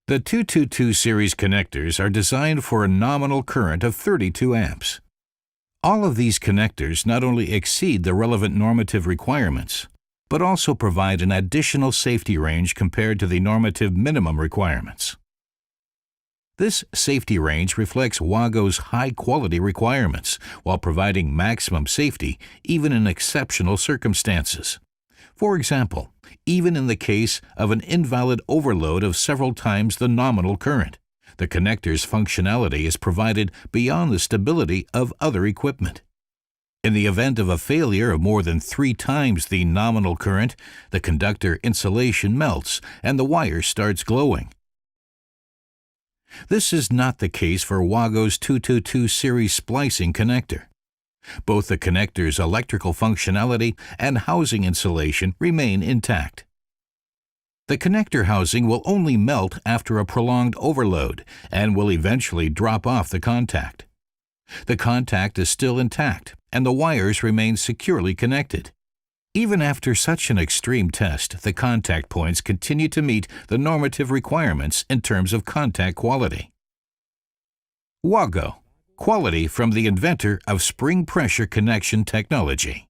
The 222 series connectors are designed for a nominal current of 32 amps. All of these connectors not only exceed the relevant normative requirements, but also provide an additional safety range compared to the normative minimum requirements. This safety range reflects WAGO's high-quality requirements while providing maximum safety even in exceptional circumstances. For example, even in the case of an invalid overload of several times the nominal current, the connector's functionality is provided beyond the stability of other equipment. In the event of a failure of more than 3 times the nominal current, the conductor insulation melts and the wire starts glowing. This is not the case for WAGO's 222 series splicing connector. Both the connector's electrical functionality and housing insulation remain intact. The connector housing will only melt after a prolonged overload and will eventually drop off the contact. The contact is still intact and the wires remain securely connected. Even after such an extreme test, the contact points continue to meet the normative requirements in terms of contact quality. WAGO, quality from the inventor of spring pressure connection technology.